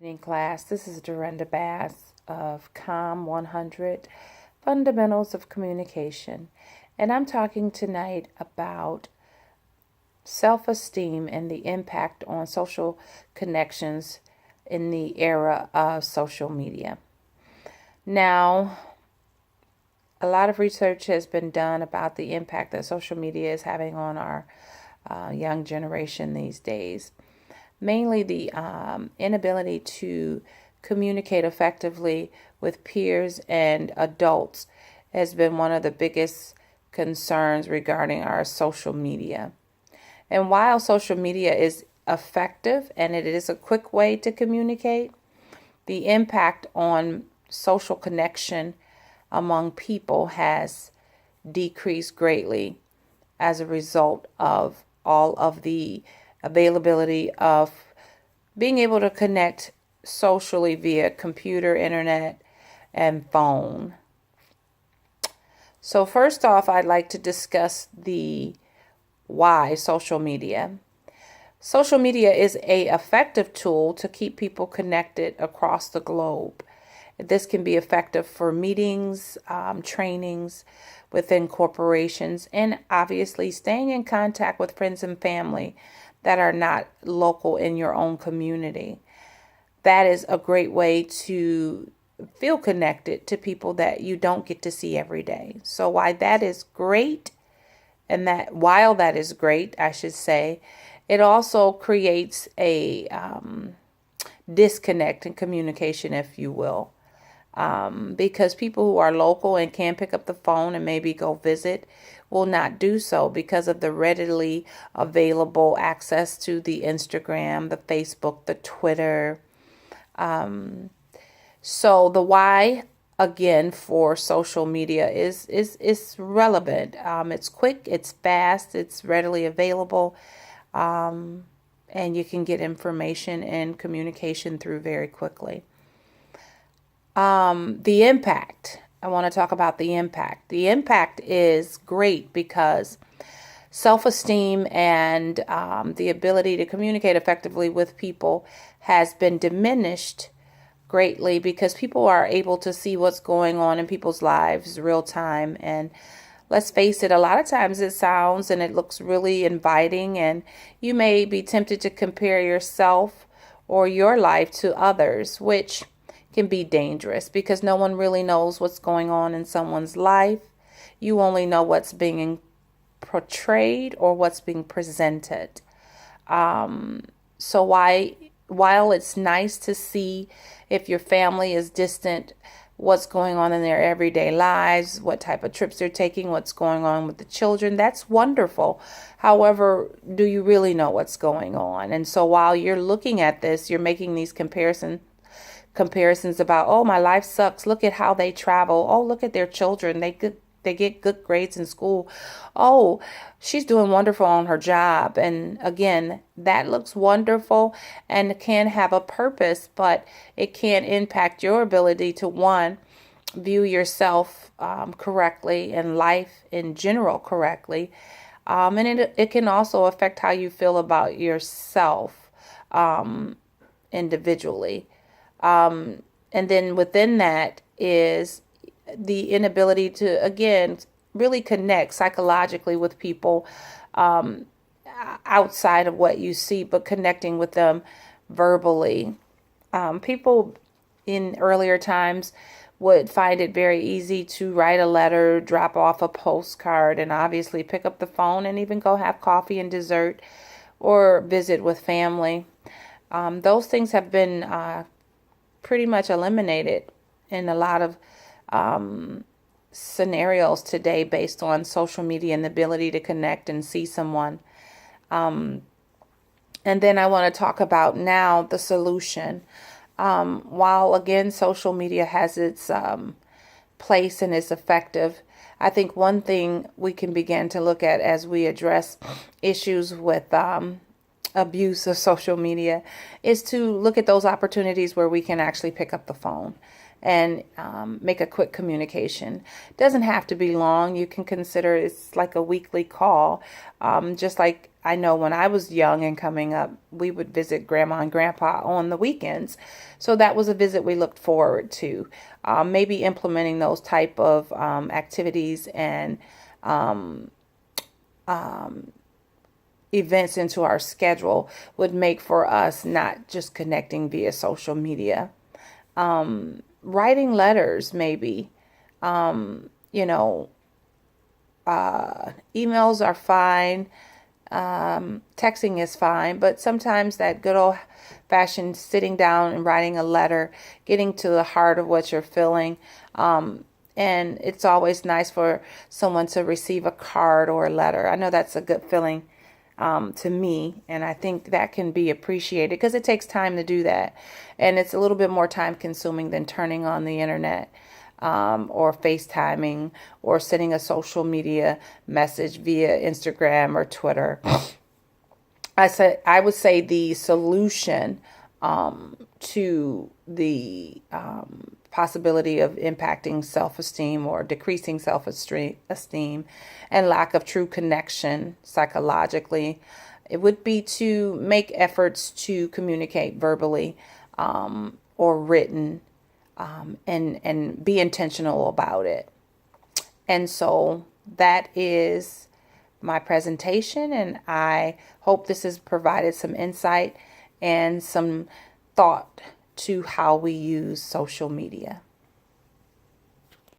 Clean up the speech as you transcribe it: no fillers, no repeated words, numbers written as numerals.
Evening class. This is Dorinda Bass of COM 100 Fundamentals of Communication, and I'm talking tonight about self-esteem and the impact on social connections in the era of social media. Now, a lot of research has been done about the impact that social media is having on our young generation these days. Mainly the inability to communicate effectively with peers and adults has been one of the biggest concerns regarding our social media. And while social media is effective and it is a quick way to communicate, the impact on social connection among people has decreased greatly as a result of all of the availability of being able to connect socially via computer, internet, and phone. So first off, I'd like to discuss the why social media. Social media is an effective tool to keep people connected across the globe. This can be effective for meetings, trainings within corporations, and obviously staying in contact with friends and family that are not local in your own community. That is a great way to feel connected to people that you don't get to see every day. So while that is great, I should say, it also creates a disconnect in communication, if you will. Because people who are local and can pick up the phone and maybe go visit will not do so because of the readily available access to the Instagram, the Facebook, the Twitter. So the why again for social media is relevant. It's quick, it's fast, it's readily available, and you can get information and communication through very quickly. The impact. I want to talk about the impact. The impact is great because self-esteem and the ability to communicate effectively with people has been diminished greatly because people are able to see what's going on in people's lives real time. And let's face it, a lot of times it sounds and it looks really inviting, and you may be tempted to compare yourself or your life to others, which can be dangerous because no one really knows what's going on in someone's life. You only know what's being portrayed or what's being presented. So while it's nice to see if your family is distant, what's going on in their everyday lives, what type of trips they're taking, what's going on with the children, that's wonderful. However, do you really know what's going on? And so while you're looking at this, you're making these comparisons about, oh, my life sucks. Look at how they travel. Oh, look at their children. They get good grades in school. Oh, she's doing wonderful on her job. And again, that looks wonderful and can have a purpose, but it can impact your ability to, one, view yourself correctly and life in general correctly. And it can also affect how you feel about yourself individually. And then within that is the inability to, again, really connect psychologically with people outside of what you see, but connecting with them verbally. People in earlier times would find it very easy to write a letter, drop off a postcard, and obviously pick up the phone and even go have coffee and dessert or visit with family. Those things have been pretty much eliminated in a lot of scenarios today based on social media and the ability to connect and see someone. And then I want to talk about now the solution. While again, social media has its place and is effective, I think one thing we can begin to look at as we address issues with abuse of social media is to look at those opportunities where we can actually pick up the phone and make a quick communication. It doesn't have to be long. You can consider it's like a weekly call. Just like I know when I was young and coming up, we would visit grandma and grandpa on the weekends. So that was a visit we looked forward to. Maybe implementing those type of activities and events into our schedule would make for us not just connecting via social media. Writing letters, maybe. You know, emails are fine. Texting is fine, but sometimes that good old fashioned sitting down and writing a letter, getting to the heart of what you're feeling. And it's always nice for someone to receive a card or a letter. I know that's a good feeling to me, and I think that can be appreciated because it takes time to do that, and it's a little bit more time consuming than turning on the internet or FaceTiming or sending a social media message via Instagram or Twitter. I would say the solution to the possibility of impacting self-esteem or decreasing self-esteem and lack of true connection psychologically, it would be to make efforts to communicate verbally or written, and be intentional about it. And so that is my presentation, and I hope this has provided some insight and some thought to how we use social media.